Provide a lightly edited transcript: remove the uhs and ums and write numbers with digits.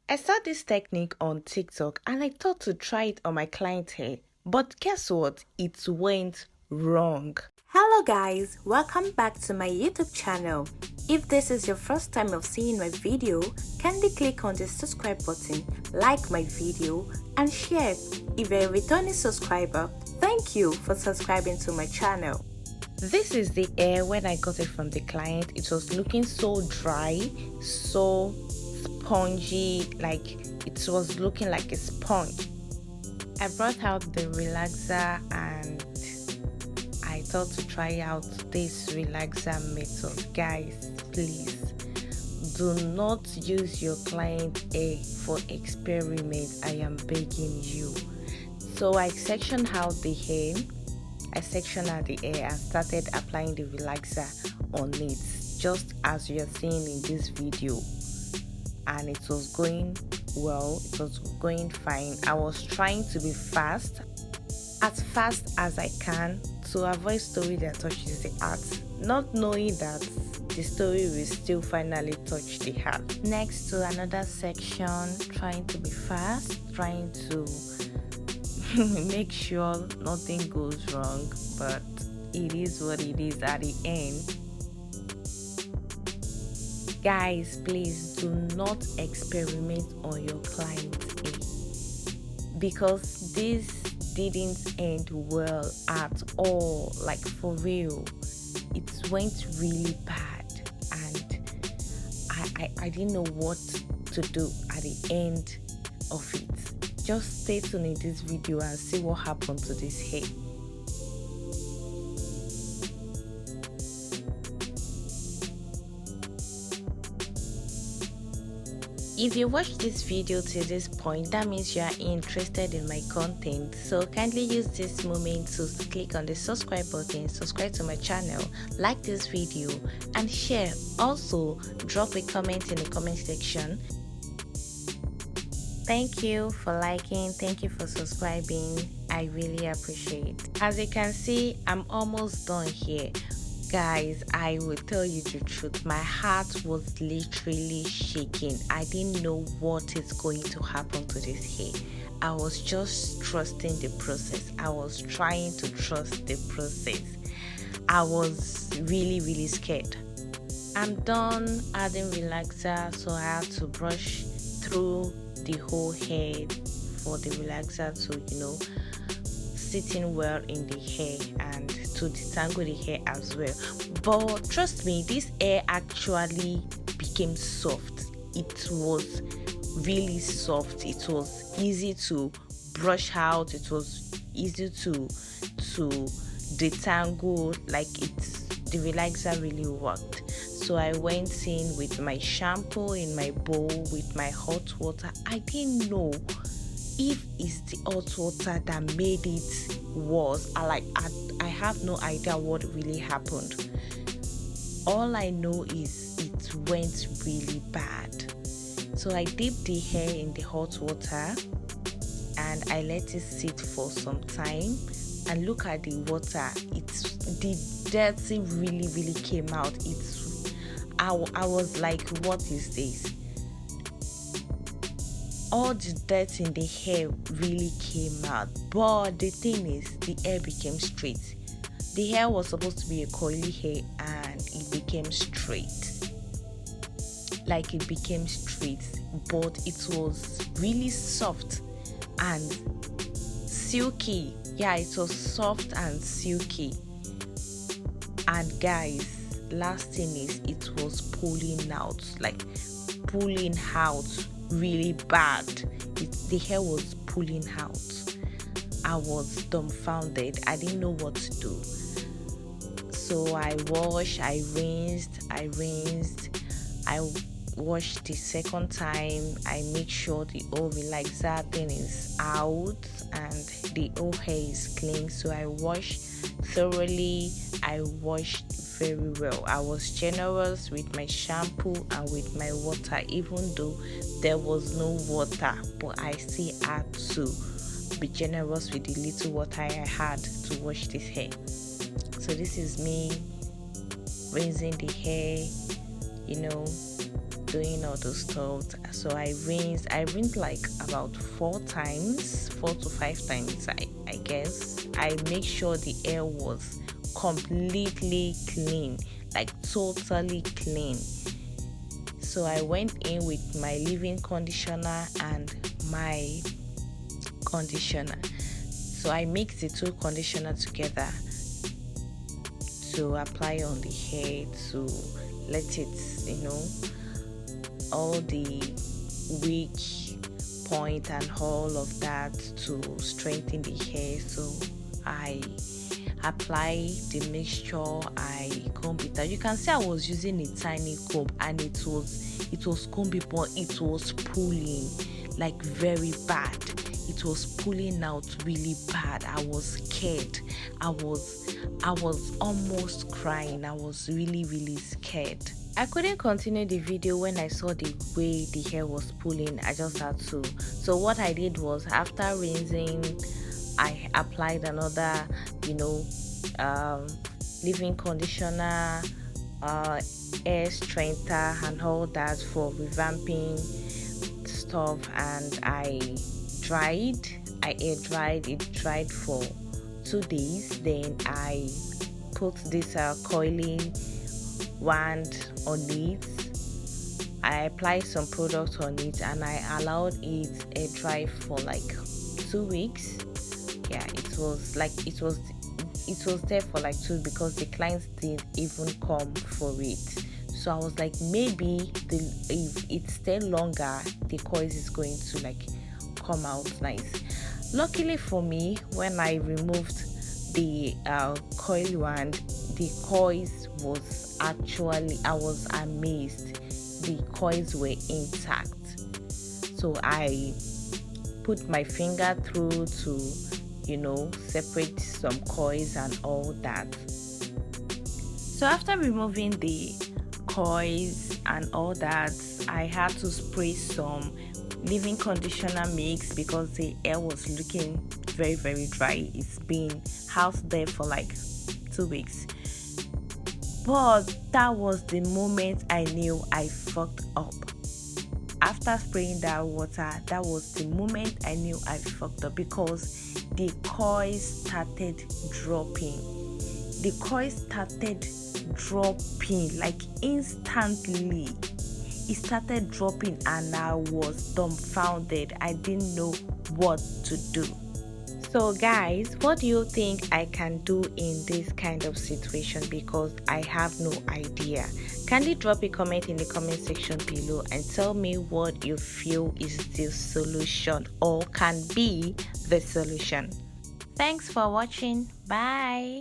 I saw this technique on TikTok and I thought to try it on my client hair. But guess what? It went wrong. Hello guys, welcome back to my YouTube channel. If this is your first time of seeing my video, kindly click on the subscribe button, like my video and share. If you're a returning subscriber, thank you for subscribing to my channel. This is the hair when I got it from the client. It was looking so dry, so spongy, like it was looking like a sponge. I brought out the relaxer and I thought to try out this relaxer method. Guys, please do not use your client hair for experiment. I am begging you. So I sectioned out the hair. I sectioned out the hair and started applying the relaxer on it, just as you are seeing in this video. And it was going well, it was going fine. I was trying to be fast as I can, to avoid story that touches the heart, not knowing that the story will still finally touch the heart. Next to another section, trying to be fast, trying to make sure nothing goes wrong, but it is what it is at the end. Guys, please do not experiment on your client's hair, because this didn't end well at all. Like, for real, it went really bad and I didn't know what to do at the end of it. Just stay tuned in this video and see what happened to this hair. If you watched this video to this point, that means you are interested in my content. So kindly use this moment to click on the subscribe button, subscribe to my channel, like this video and share. Also, drop a comment in the comment section. Thank you for liking, thank you for subscribing. I really appreciate. As you can see, I'm almost done here. Guys, I will tell you the truth, my heart was literally shaking. I didn't know what is going to happen to this hair. I was just trusting the process. I was trying to trust the process. I was really scared. I'm done adding relaxer, so I have to brush through the whole head for the relaxer to sitting well in the hair and to detangle the hair as well. But trust me, this hair actually became soft. It was really soft. It was easy to brush out. It was easy to detangle. Like, the relaxer really worked. So I went in with my shampoo in my bowl with my hot water. I didn't know if it's the hot water that made it worse. I have no idea what really happened. All I know is it went really bad. So I dipped the hair in the hot water and I let it sit for some time. And look at the water. The dirty really came out. I was like, what is this? All the dirt in the hair really came out, but the thing is, the hair became straight. The hair was supposed to be a curly hair and it became straight. Like, it became straight, but it was really soft and silky. Yeah, it was soft and silky. And guys, last thing is, it was pulling out really bad. The hair was pulling out. I was dumbfounded. I didn't know what to do. So I washed, I rinsed, I washed the second time. I make sure the whole relaxer thing is out and the whole hair is clean. So I washed thoroughly. I washed very well. I was generous with my shampoo and with my water, even though there was no water, but I still had to be generous with the little water I had to wash this hair. So this is me rinsing the hair, doing all those stuff. So I rinsed like about 4 times, 4 to 5 times, I guess. I make sure the hair was completely clean, like totally clean. So I went in with my leave-in conditioner and my conditioner. So I mix the two conditioner together to apply on the hair to let it, all the weak point and all of that to strengthen the hair. So I apply the mixture, I comb it out. You can see I was using a tiny comb and it was combing, but it was pulling like very bad. It was pulling out really bad. I was scared. I was almost crying. I was really, really scared. I couldn't continue the video when I saw the way the hair was pulling. I just had to. So what I did was, after rinsing, I applied another, leave-in conditioner, hair strengthener and all that for revamping stuff, and I air dried it. Dried for 2 days. Then I put this coiling wand on it. I applied some product on it and I allowed it air dry for like 2 weeks. Yeah, it was there for like 2, because the clients didn't even come for it. So I was like, maybe if it stay longer, the coils is going to like come out nice. Luckily for me, when I removed the coil wand, the coils was actually, I was amazed, the coils were intact. So I put my finger through to separate some coils and all that. So after removing the coils and all that, I had to spray some leave-in conditioner mix because the hair was looking very, very dry. It's been housed there for like 2 weeks. But that was the moment I knew I fucked up. After spraying that water, that was the moment I knew I fucked up, because the coils started dropping. The coils started dropping like instantly. It started dropping and I was dumbfounded. I didn't know what to do. So guys, what do you think I can do in this kind of situation? Because I have no idea. Kindly drop a comment in the comment section below and tell me what you feel is the solution or can be the solution. Thanks for watching. Bye.